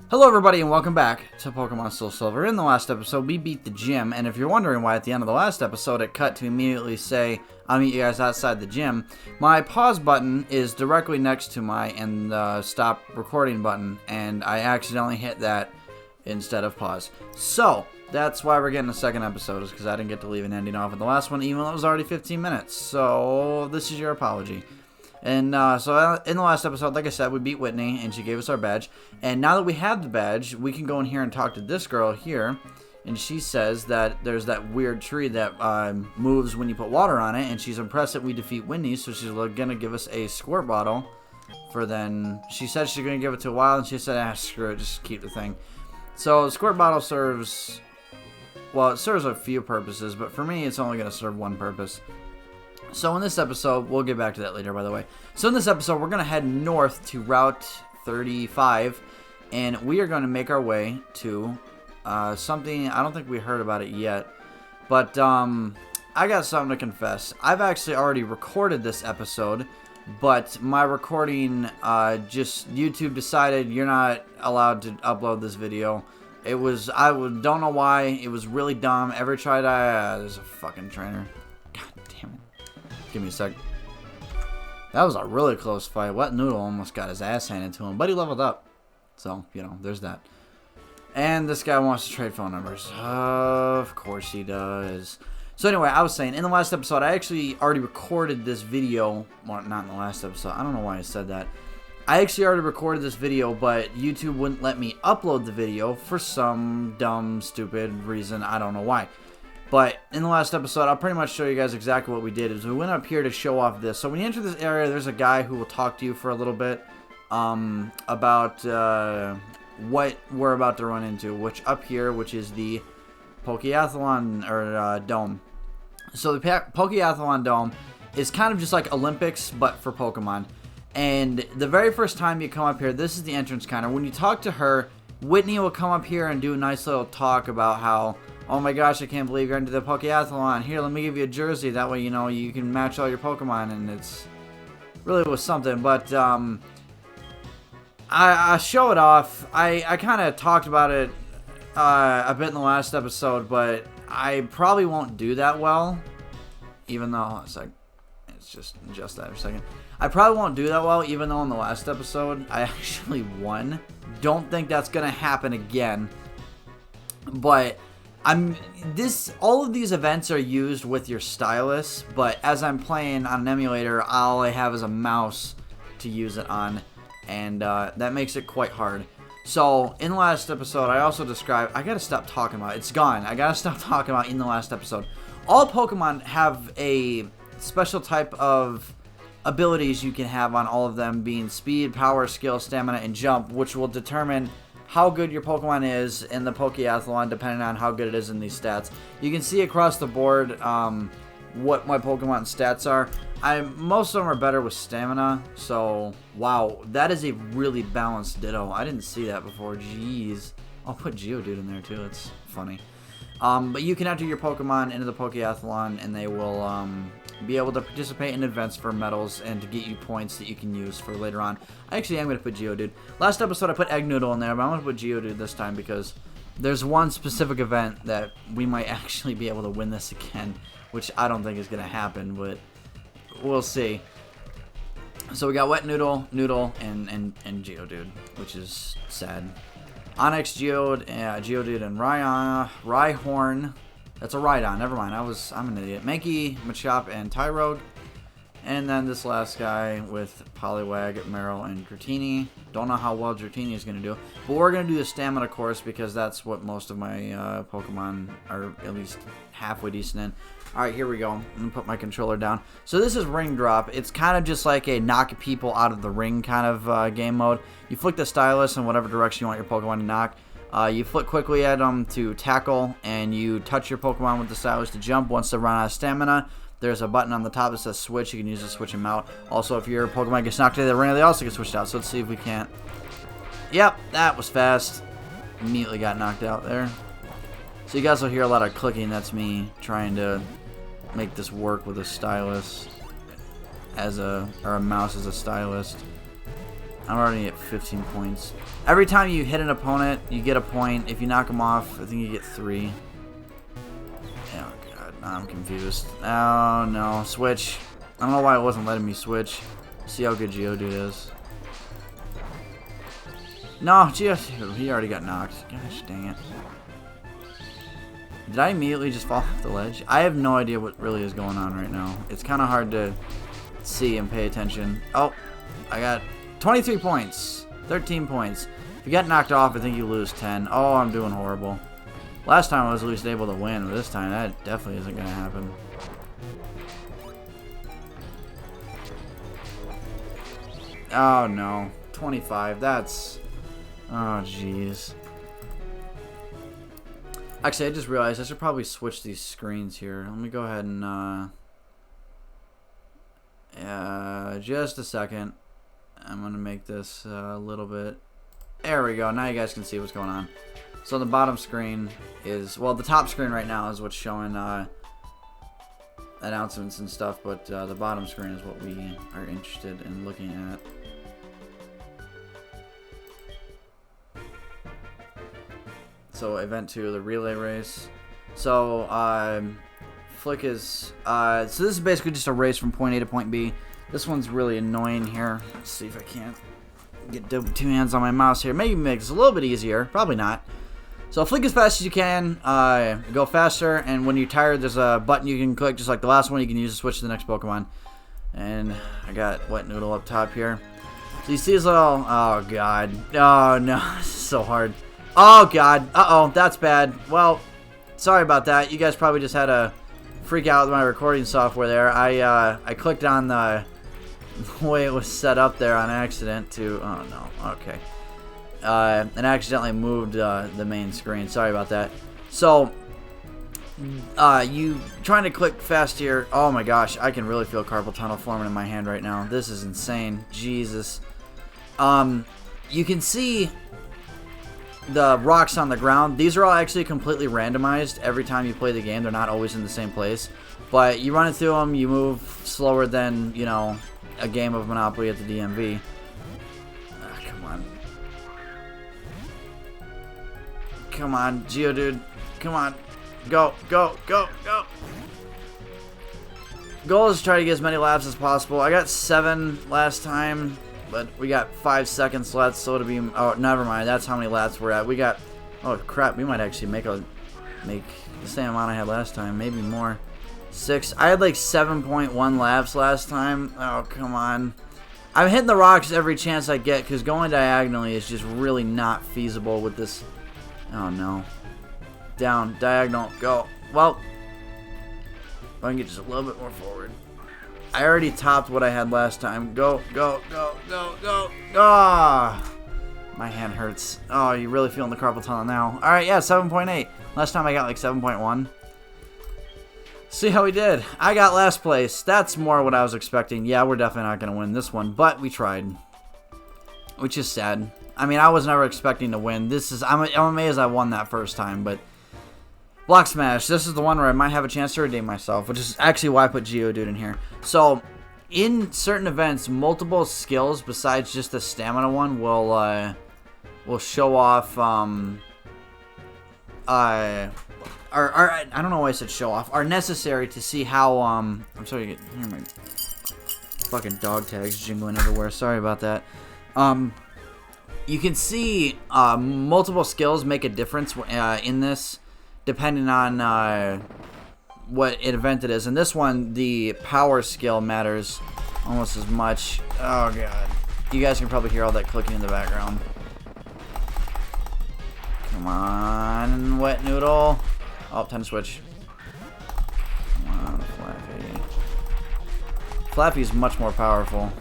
Hello everybody and welcome back to Pokemon Soul Silver. In the last episode, we beat the gym, and if you're wondering why at the end of the last episode it cut to immediately say, I'll meet you guys outside the gym, my pause button is directly next to my stop recording button, and I accidentally hit that instead of pause. So, that's why we're getting a second episode, is because I didn't get to leave an ending off in the last one, even though it was already 15 minutes. So, this is your apology. And so in the last episode, like I said, we beat Whitney, and she gave us our badge. And now that we have the badge, we can go in here and talk to this girl here. And she says that there's that weird tree that moves when you put water on it. And she's impressed that we defeat Whitney, so she's going to give us a squirt bottle. For then, she said she's going to give it to a while, and she said, screw it, just keep the thing. So the squirt bottle serves, well, it serves a few purposes, but for me, it's only going to serve one purpose. So in this episode, we'll get back to that later, by the way. So in this episode, we're going to head north to Route 35, and we are going to make our way to something, I don't think we heard about it yet, but I got something to confess. I've actually already recorded this episode, but my recording, just YouTube decided you're not allowed to upload this video. It was, don't know why, it was really dumb. Every try there's a fucking trainer. Give me a sec. That was a really close fight. Wet Noodle almost got his ass handed to him, but he leveled up. So, you know, there's that. And this guy wants to trade phone numbers. Of course he does. So anyway, I was saying, in the last episode, I actually already recorded this video. Well, not in the last episode. I don't know why I said that. I actually already recorded this video, but YouTube wouldn't let me upload the video for some dumb, stupid reason. I don't know why. But in the last episode, I'll pretty much show you guys exactly what we did. Is we went up here to show off this. So when you enter this area, there's a guy who will talk to you for a little bit about what we're about to run into. Which up here, which is the Pokeathlon or Dome. So the Pokeathlon Dome is kind of just like Olympics, but for Pokemon. And the very first time you come up here, this is the entrance counter. When you talk to her, Whitney will come up here and do a nice little talk about how, oh my gosh, I can't believe you're into the Pokeathlon. Here, let me give you a jersey. That way, you know, you can match all your Pokemon. And it's really was something. But I show it off. I kind of talked about it a bit in the last episode. But I probably won't do that well. Even though, it's like, it's just that for a second. I probably won't do that well, even though in the last episode, I actually won. Don't think that's going to happen again. But all of these events are used with your stylus, but as I'm playing on an emulator, all I have is a mouse to use it on, and that makes it quite hard. So, in the last episode, I also described, I gotta stop talking about it. It's gone. I gotta stop talking about it in the last episode. All Pokemon have a special type of abilities you can have on all of them, being speed, power, skill, stamina, and jump, which will determine how good your Pokemon is in the Pokeathlon, depending on how good it is in these stats. You can see across the board what my Pokemon stats are. Most of them are better with stamina, so wow, that is a really balanced Ditto. I didn't see that before. Jeez. I'll put Geodude in there too. It's funny. But you can enter your Pokemon into the Pokeathlon, and they will be able to participate in events for medals and to get you points that you can use for later on. I actually am going to put Geodude. Last episode I put Egg Noodle in there, but I'm going to put Geodude this time because there's one specific event that we might actually be able to win this again, which I don't think is going to happen, but we'll see. So we got Wet Noodle, Noodle, and Geodude, which is sad. Onix, Geodude, and Rhyhorn. That's a Rhydon. Never mind. I'm an idiot. Mankey, Machop, and Tyrogue. And then this last guy with Poliwag, Meryl, and Dratini. Don't know how well Dratini is going to do. But we're going to do the stamina course because that's what most of my Pokemon are at least halfway decent in. Alright, here we go. I'm going to put my controller down. So this is Ring Drop. It's kind of just like a knock people out of the ring kind of game mode. You flick the stylus in whatever direction you want your Pokemon to knock. You flick quickly at them to tackle, and you touch your Pokemon with the stylus to jump. Once they run out of stamina, there's a button on the top that says switch. You can use it to switch them out. Also, if your Pokemon gets knocked into the ring, they also get switched out. So let's see if we can't. Yep, that was fast. Immediately got knocked out there. So you guys will hear a lot of clicking. That's me trying to make this work with a stylus or a mouse as a stylus. I'm already at 15 points. Every time you hit an opponent, you get a point. If you knock them off, I think you get 3. Oh, God. I'm confused. Oh, no. Switch. I don't know why it wasn't letting me switch. See how good Geodude is. No, Geodude. He already got knocked. Gosh, dang it. Did I immediately just fall off the ledge? I have no idea what really is going on right now. It's kind of hard to see and pay attention. Oh, I got 23 points. 13 points. If you get knocked off, I think you lose 10. Oh, I'm doing horrible. Last time I was at least able to win, but this time that definitely isn't going to happen. Oh, no. 25. That's... Oh, jeez. Actually, I just realized I should probably switch these screens here. Let me go ahead and, just a second. I'm going to make this a little bit... There we go. Now you guys can see what's going on. So the bottom screen is... Well, the top screen right now is what's showing announcements and stuff, but the bottom screen is what we are interested in looking at. So event 2, the relay race. So Flick is so this is basically just a race from point A to point B. This one's really annoying here. Let's see if I can't get 2 hands on my mouse here. Maybe make this a little bit easier. Probably not. So flick as fast as you can. Go faster, and when you're tired, there's a button you can click, just like the last one. You can use to switch to the next Pokemon. And I got Wet Noodle up top here. So you see his little... Oh, God. Oh, no. This is so hard. Oh, God. Uh-oh. That's bad. Well, sorry about that. You guys probably just had to freak out with my recording software there. I clicked on the way it was set up there on accident to... Oh, no. Okay. And accidentally moved the main screen. Sorry about that. So... you trying to click fast here. Oh my gosh, I can really feel carpal tunnel forming in my hand right now. This is insane. Jesus. You can see the rocks on the ground. These are all actually completely randomized every time you play the game. They're not always in the same place. But you run it through them, you move slower than, you know, a game of Monopoly at the DMV. Come on. Come on, Geodude. Come on. Go, go, go, go. Goal is to try to get as many laps as possible. I got 7 last time, but we got 5 seconds left, so it'll be... Oh, never mind. That's how many laps we're at. We got... Oh, crap. We might actually make the same amount I had last time. Maybe more. 6. I had like 7.1 laps last time. Oh, come on. I'm hitting the rocks every chance I get, because going diagonally is just really not feasible with this... Oh, no. Down, diagonal, go. Well, if I can get just a little bit more forward. I already topped what I had last time. Go, go, go, go, go. Ah, my hand hurts. Oh, you're really feeling the carpal tunnel now. All right, yeah, 7.8. Last time I got like 7.1. See how we did. I got last place. That's more what I was expecting. Yeah, we're definitely not going to win this one, but we tried, which is sad. I mean, I was never expecting to win. I'm amazed I won that first time, but Block Smash. This is the one where I might have a chance to redeem myself, which is actually why I put Geodude in here. So, in certain events, multiple skills besides just the stamina one will show off. I don't know why I said show off. Are necessary to see how. I'm sorry. Hear my fucking dog tags jingling everywhere. Sorry about that. You can see multiple skills make a difference in this, depending on what event it is. In this one, the power skill matters almost as much. Oh, God. You guys can probably hear all that clicking in the background. Come on, Wet Noodle. Oh, time to switch. Come on, Flappy. Flappy's much more powerful.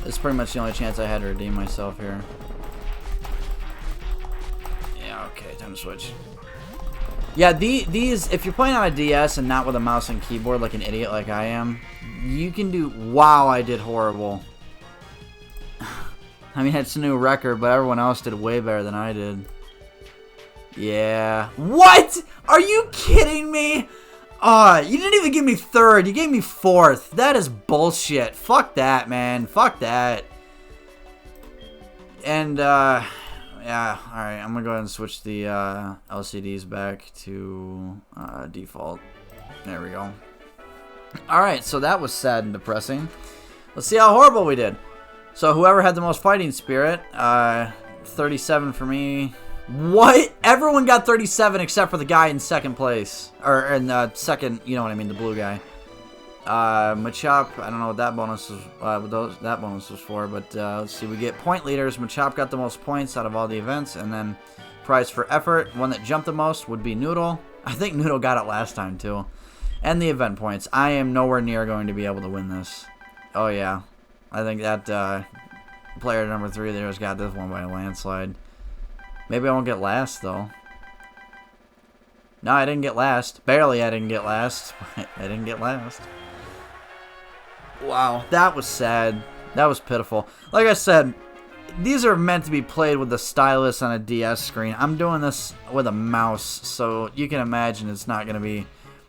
This is pretty much the only chance I had to redeem myself here. Yeah, okay, time to switch. Yeah, these, if you're playing on a DS and not with a mouse and keyboard like an idiot like I am, you can do... Wow, I did horrible. I mean, it's a new record, but everyone else did way better than I did. Yeah. What? Are you kidding me? Oh, you didn't even give me third. You gave me fourth. That is bullshit. Fuck that, man. Fuck that. And, yeah, alright. I'm gonna go ahead and switch the LCDs back to default. There we go. Alright, so that was sad and depressing. Let's see how horrible we did. So whoever had the most fighting spirit, 37 for me. What? Everyone got 37 except for the guy in second place. Or in second, you know what I mean, the blue guy. Machop, I don't know what that bonus was, for, but let's see, we get point leaders. Machop got the most points out of all the events, and then prize for effort, one that jumped the most would be Noodle. I think Noodle got it last time too. And the event points. I am nowhere near going to be able to win this. Oh yeah, I think that player number 3 there has got this one by a landslide. Maybe I won't get last though. No, I didn't get last. Barely I didn't get last. I didn't get last. Wow, that was sad. That was pitiful. Like I said, these are meant to be played with the stylus on a DS screen. I'm doing this with a mouse, so you can imagine it's not going to be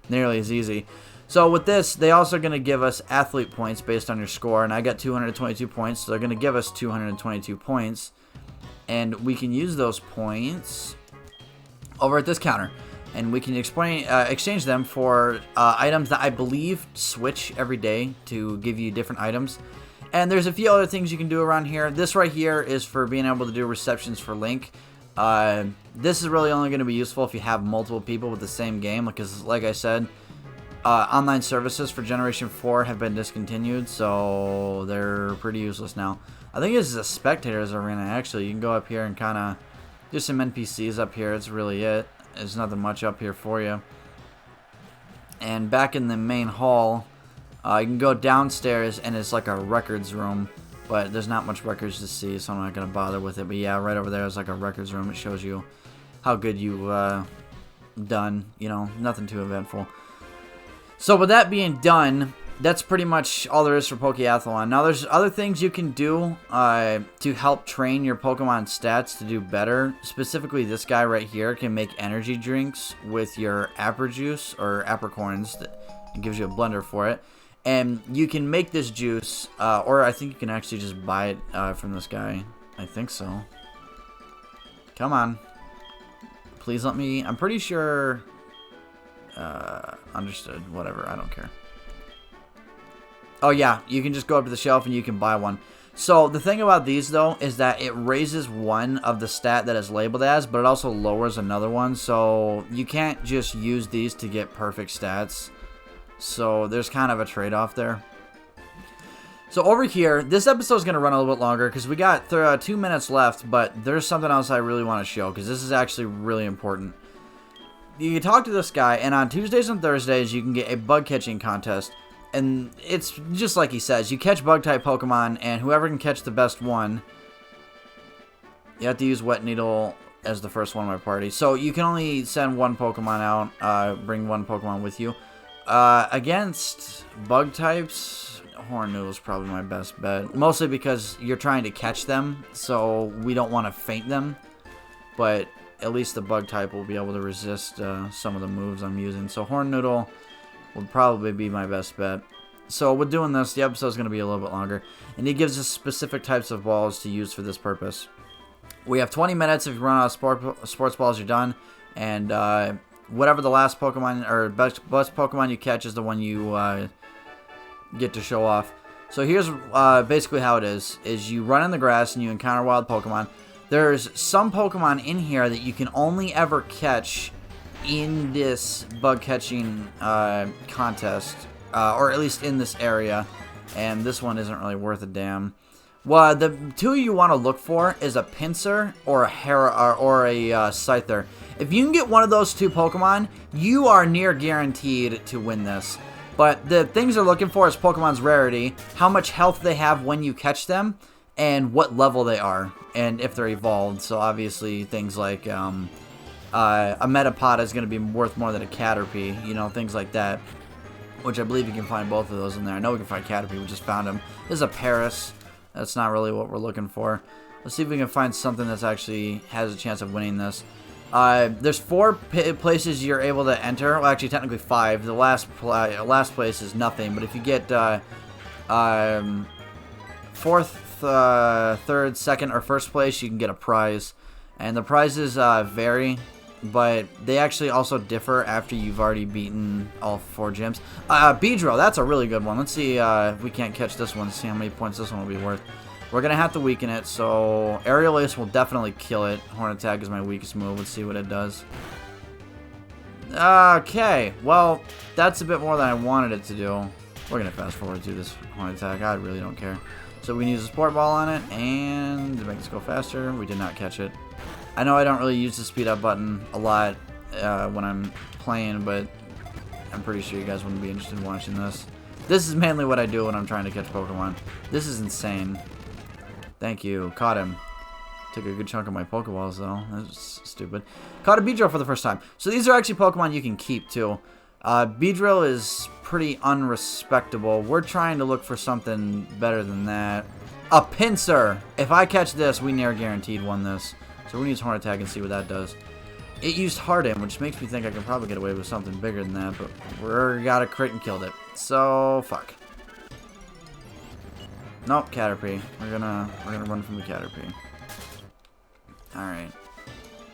nearly as easy. So with this, they also going to give us athlete points based on your score, and I got 222 points, so they're going to give us 222 points. And we can use those points over at this counter. And we can exchange them for items that I believe switch every day to give you different items. And there's a few other things you can do around here. This right here is for being able to do receptions for Link. This is really only going to be useful if you have multiple people with the same game. Because like I said, online services for Generation 4 have been discontinued. So they're pretty useless now. I think this is a spectators arena actually. You can go up here and kind of do some NPCs up here. That's really it. There's nothing much up here for you. And back in the main hall, you can go downstairs and it's like a records room, but there's not much records to see, so I'm not going to bother with it. But yeah, right over there is like a records room. It shows you how good you've done. You know, nothing too eventful. So with that being done, that's pretty much all there is for Pokeathlon. Now there's other things you can do to help train your Pokemon stats to do better. Specifically, this guy right here can make energy drinks with your Apper Juice or Apricorns. It gives you a blender for it. And you can make this juice, or I think you can actually just buy it from this guy. I think so. Come on. Please let me... I'm pretty sure... understood. Whatever. I don't care. Oh yeah, you can just go up to the shelf and you can buy one. So the thing about these though is that it raises one of the stat that it's labeled as, but it also lowers another one. So you can't just use these to get perfect stats. So there's kind of a trade-off there. So over here, this episode is going to run a little bit longer because we got 2 minutes left, but there's something else I really want to show because this is actually really important. You can talk to this guy, and on Tuesdays and Thursdays you can get a bug catching contest. And it's just like he says, you catch bug-type Pokemon, and whoever can catch the best one, you have to use Wet Needle as the first one in my party. So you can only send one Pokemon out, bring one Pokemon with you. Against bug types, Horn Noodle is probably my best bet. Mostly because you're trying to catch them, so we don't want to feint them. But at least the bug type will be able to resist some of the moves I'm using. So Horn Noodle would probably be my best bet. So with doing this, the episode is going to be a little bit longer. And he gives us specific types of balls to use for this purpose. We have 20 minutes. If you run out of sports balls, you're done. And whatever the last Pokemon, or best Pokemon you catch is the one you get to show off. So here's basically how it is you run in the grass and you encounter wild Pokemon. There's some Pokemon in here that you can only ever catch in this bug catching contest, or at least in this area, and this one isn't really worth a damn. Well, the two you want to look for is a Pinsir or a Scyther. If you can get one of those two Pokemon, you are near guaranteed to win this. But the things they're looking for is Pokemon's rarity, how much health they have when you catch them, and what level they are, and if they're evolved. So obviously things like a Metapod is going to be worth more than a Caterpie, you know, things like that. Which I believe you can find both of those in there. I know we can find Caterpie, we just found him. This is a Paris. That's not really what we're looking for. Let's see if we can find something that's actually has a chance of winning this. There's 4 places you're able to enter. Well, actually, technically 5. The last place is nothing. But if you get 4th, 3rd, 2nd, or 1st place, you can get a prize. And the prizes vary, but they actually also differ after you've already beaten all 4 gyms. Beedrill, that's a really good one. Let's see if we can't catch this one. See how many points this one will be worth. We're going to have to weaken it, so Aerial Ace will definitely kill it. Horn Attack is my weakest move. Let's see what it does. Okay, well, that's a bit more than I wanted it to do. We're going to fast forward to this Horn Attack. I really don't care. So we can use a Sport Ball on it, and to make us go faster, we did not catch it. I know I don't really use the speed up button a lot when I'm playing, but I'm pretty sure you guys wouldn't be interested in watching this. This is mainly what I do when I'm trying to catch Pokemon. This is insane. Thank you. Caught him. Took a good chunk of my Pokeballs, though. That's stupid. Caught a Beedrill for the first time. So these are actually Pokemon you can keep, too. Beedrill is pretty unrespectable. We're trying to look for something better than that. A Pinsir! If I catch this, we near guaranteed won this. So we're going to use Horn Attack and see what that does. It used Harden, which makes me think I can probably get away with something bigger than that, but we got a crit and killed it. So, fuck. Nope, Caterpie. We're gonna run from the Caterpie. Alright.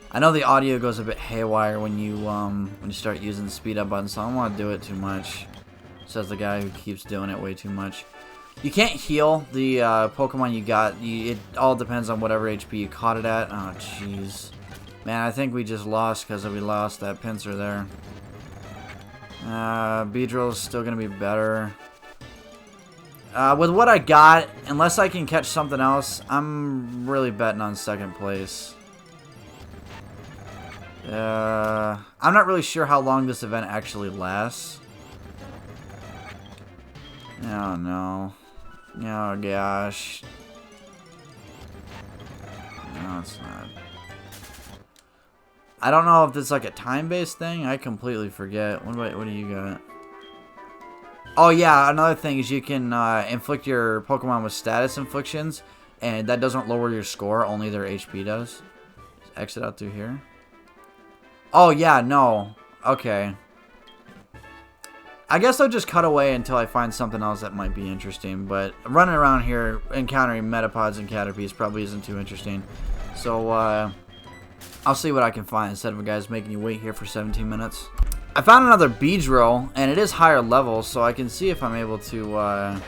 I know the audio goes a bit haywire when you start using the speed up button, so I don't want to do it too much. Says the guy who keeps doing it way too much. You can't heal the Pokemon you got. It all depends on whatever HP you caught it at. Oh, jeez. Man, I think we just lost because we lost that Pinsir there. Beedrill's still going to be better. With what I got, unless I can catch something else, I'm really betting on 2nd place. I'm not really sure how long this event actually lasts. Oh, no. Oh, gosh. No, it's not. I don't know if this is like a time-based thing. I completely forget. What do you got? Oh, yeah, another thing is you can inflict your Pokemon with status inflictions, and that doesn't lower your score, only their HP does. Just exit out through here. Oh, yeah, no. Okay. I guess I'll just cut away until I find something else that might be interesting, but running around here, encountering Metapods and Caterpies probably isn't too interesting. So, I'll see what I can find instead of guys making you wait here for 17 minutes. I found another Beedrill, and it is higher level, so I can see if I'm able to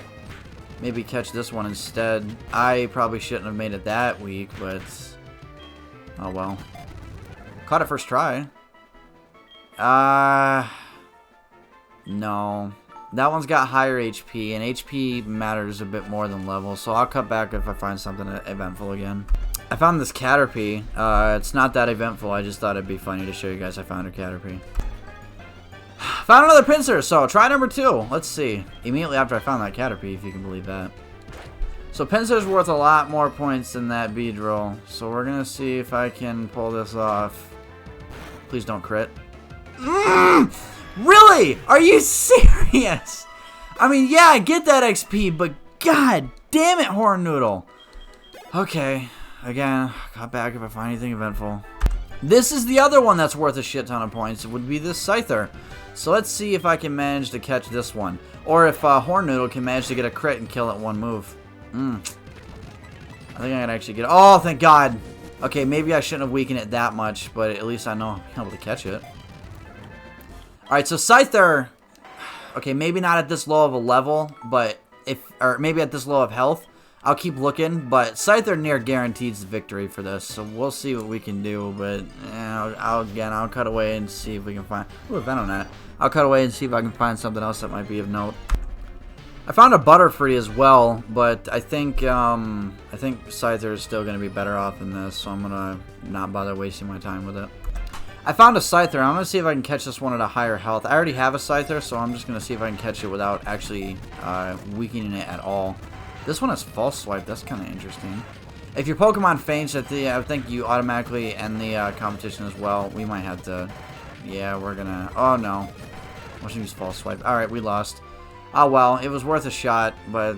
maybe catch this one instead. I probably shouldn't have made it that weak, but oh well. Caught it first try. No. That one's got higher HP, and HP matters a bit more than level, so I'll cut back if I find something eventful again. I found this Caterpie. It's not that eventful, I just thought it'd be funny to show you guys I found a Caterpie. Found another Pinsir, so try number 2. Let's see. Immediately after I found that Caterpie, if you can believe that. So Pinsir's worth a lot more points than that Beedrill, so we're gonna see if I can pull this off. Please don't crit. Really? Are you serious? I mean, yeah, I get that XP, but god damn it, Horn Noodle. Okay, again, cut back if I find anything eventful. This is the other one that's worth a shit ton of points. It would be this Scyther. So let's see if I can manage to catch this one. Or if Horn Noodle can manage to get a crit and kill it one move. I think I can actually get it. Oh, thank god. Okay, maybe I shouldn't have weakened it that much, but at least I know I'm able to catch it. Alright, so Scyther, okay, maybe not at this low of a level, but or maybe at this low of health. I'll keep looking, but Scyther near guarantees the victory for this, so we'll see what we can do, but I'll cut away and see if we can find, ooh, a Venonat. I'll cut away and see if I can find something else that might be of note. I found a Butterfree as well, but I think Scyther is still going to be better off than this, so I'm going to not bother wasting my time with it. I found a Scyther. I'm going to see if I can catch this one at a higher health. I already have a Scyther, so I'm just going to see if I can catch it without actually weakening it at all. This one has False Swipe. That's kind of interesting. If your Pokemon faints at the, I think you automatically end the competition as well. We might have to, yeah, we're going to, oh no. I should use False Swipe. Alright, we lost. Oh well, it was worth a shot, but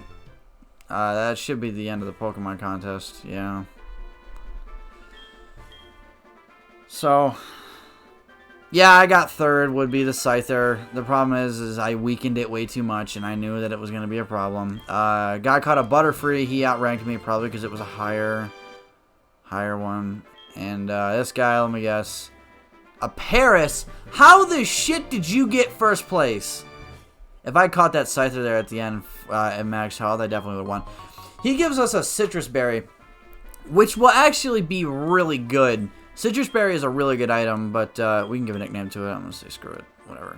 that should be the end of the Pokemon contest, yeah. So, yeah, I got third, would be the Scyther. The problem is I weakened it way too much, and I knew that it was going to be a problem. Guy caught a Butterfree. He outranked me probably because it was a higher one. And this guy, let me guess, a Paris. How the shit did you get first place? If I caught that Scyther there at the end at max health, I definitely would have won. He gives us a Citrus Berry, which will actually be really good. Citrus Berry is a really good item, but we can give a nickname to it. I'm going to say screw it. Whatever.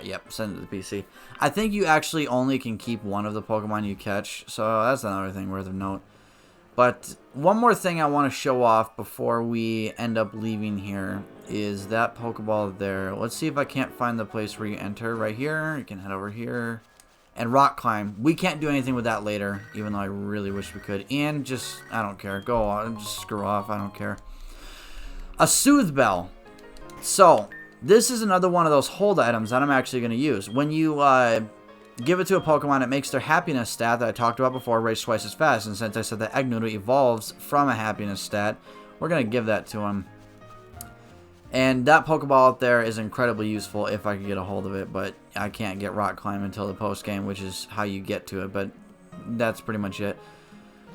Yep, send it to the PC. I think you actually only can keep one of the Pokemon you catch, so that's another thing worth of note. But one more thing I want to show off before we end up leaving here is that Pokeball there. Let's see if I can't find the place where you enter. Right here. You can head over here. And Rock Climb. We can't do anything with that later, even though I really wish we could. And just, I don't care. Go on. Just screw off. I don't care. A Soothe Bell. So, this is another one of those hold items that I'm actually going to use. When you give it to a Pokemon, it makes their happiness stat that I talked about before raise twice as fast. And since I said that Egg Noodle evolves from a happiness stat, we're going to give that to him. And that Pokeball out there is incredibly useful if I could get a hold of it, but I can't get Rock Climb until the post-game, which is how you get to it, but that's pretty much it.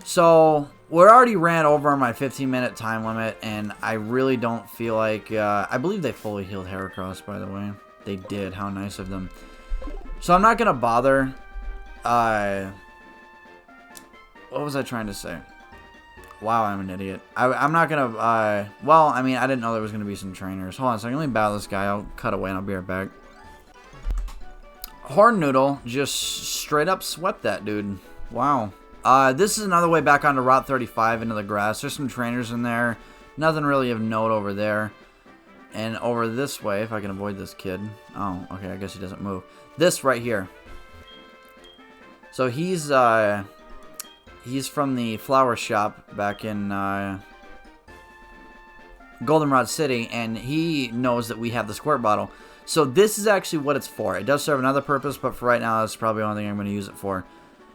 So, we already ran over my 15-minute time limit, and I really don't feel like... I believe they fully healed Heracross, by the way. They did. How nice of them. So, I'm not going to bother... what was I trying to say? Wow, I'm an idiot. I'm not going to... well, I mean, I didn't know there was going to be some trainers. Hold on a second. Let me battle this guy. I'll cut away and I'll be right back. Horn Noodle just straight up swept that dude. Wow. This is another way back onto Route 35 into the grass. There's some trainers in there. Nothing really of note over there. And over this way, if I can avoid this kid. Oh, okay, I guess he doesn't move. This right here. So he's from the flower shop back in Goldenrod City, and he knows that we have the squirt bottle. So this is actually what it's for. It does serve another purpose, but for right now, that's probably the only thing I'm going to use it for.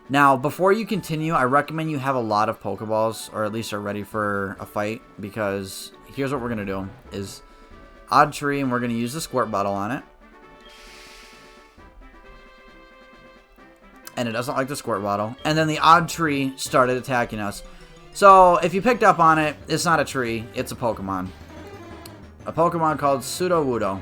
Now, before you continue, I recommend you have a lot of Pokeballs, or at least are ready for a fight, because here's what we're going to do, is Odd Tree, and we're going to use the squirt bottle on it. And it doesn't like the squirt bottle. And then the Odd Tree started attacking us. So, if you picked up on it, it's not a tree, it's a Pokemon. A Pokemon called Sudowoodo.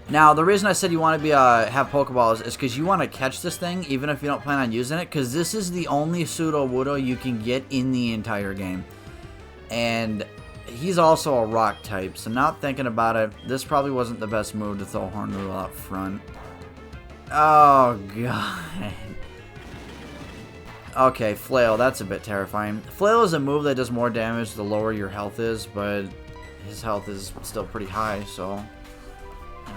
Now, the reason I said you want to be have Pokeballs is because you want to catch this thing, even if you don't plan on using it, because this is the only Sudowoodo you can get in the entire game. And he's also a rock type, so now thinking about it, this probably wasn't the best move to throw Horn Noodle out front. Oh, God. Okay, Flail, that's a bit terrifying. Flail is a move that does more damage the lower your health is, but his health is still pretty high, so...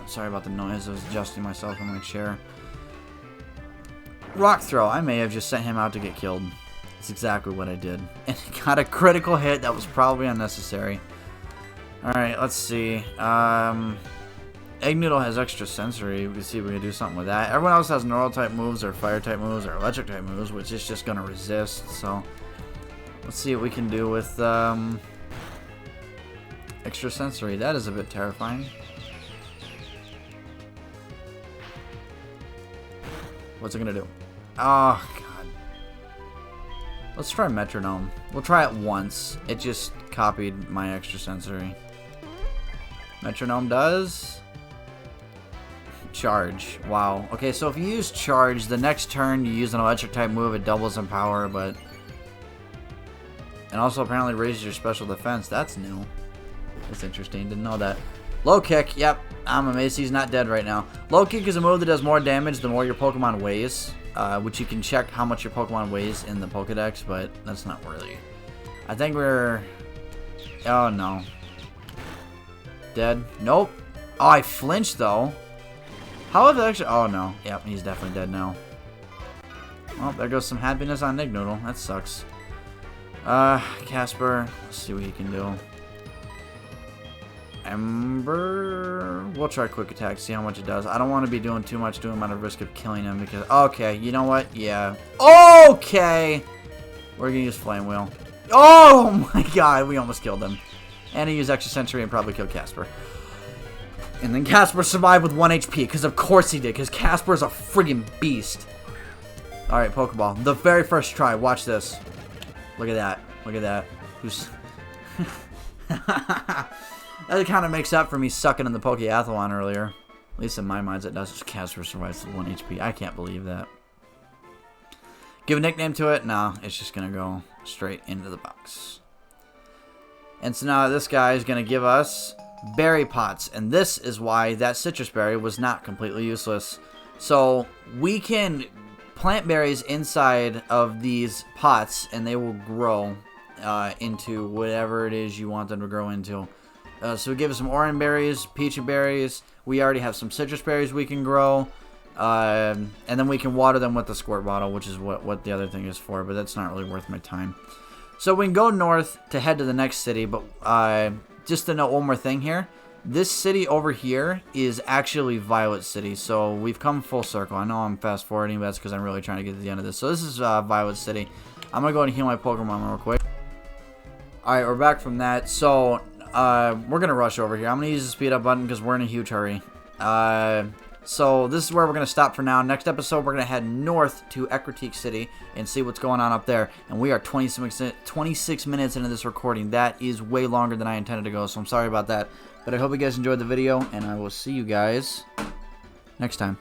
Sorry about the noise, I was adjusting myself in my chair. Rock Throw, I may have just sent him out to get killed. That's exactly what I did. And it got a critical hit that was probably unnecessary. Alright, let's see. Egg Noodle has extra sensory. We can see if we can do something with that. Everyone else has normal type moves or fire type moves or electric type moves, which is just going to resist. So let's see what we can do with extra sensory. That is a bit terrifying. What's it going to do? Oh, God. Let's try Metronome. We'll try it once. It just copied my extra sensory. Metronome does... Charge. Wow. Okay, so if you use Charge, the next turn you use an electric type move, it doubles in power, but... And also apparently raises your special defense. That's new. That's interesting. Didn't know that. Low Kick. Yep. I'm amazed he's not dead right now. Low Kick is a move that does more damage the more your Pokemon weighs, which you can check how much your Pokemon weighs in the Pokedex, but that's not really... I think we're... Oh, no. Dead? Nope. Oh, I flinched, though. How have I actually... Oh, no. Yep, he's definitely dead now. Well, there goes some happiness on Egg Noodle. That sucks. Casper. Let's see what he can do. Ember... We'll try Quick Attack, see how much it does. I don't want to be doing too much to him at a risk of killing him because... Okay, you know what? Yeah. Okay! We're going to use Flame Wheel. Oh, my God. We almost killed him. And he used extra century and probably killed Casper. And then Casper survived with 1 HP, because of course he did, because Casper is a friggin' beast. Alright, Pokeball. The very first try. Watch this. Look at that. Look at that. Who's... That kind of makes up for me sucking in the Pokeathlon earlier. At least in my mind it does. Casper survives with 1 HP. I can't believe that. Give a nickname to it? No, it's just going to go straight into the box. And so now this guy is going to give us berry pots. And this is why that citrus berry was not completely useless. So we can plant berries inside of these pots and they will grow into whatever it is you want them to grow into. So we give us some orange berries, peachy berries. We already have some citrus berries we can grow. And then we can water them with the squirt bottle, which is what the other thing is for. But that's not really worth my time. So we can go north to head to the next city. But just to note one more thing here. This city over here is actually Violet City. So we've come full circle. I know I'm fast forwarding, but that's because I'm really trying to get to the end of this. So this is Violet City. I'm going to go and heal my Pokemon real quick. Alright, we're back from that. So we're going to rush over here. I'm going to use the speed up button because we're in a huge hurry. So this is where we're going to stop for now. Next episode, we're going to head north to Ecruteak City and see what's going on up there. And we are 26 minutes into this recording. That is way longer than I intended to go, so I'm sorry about that. But I hope you guys enjoyed the video, and I will see you guys next time.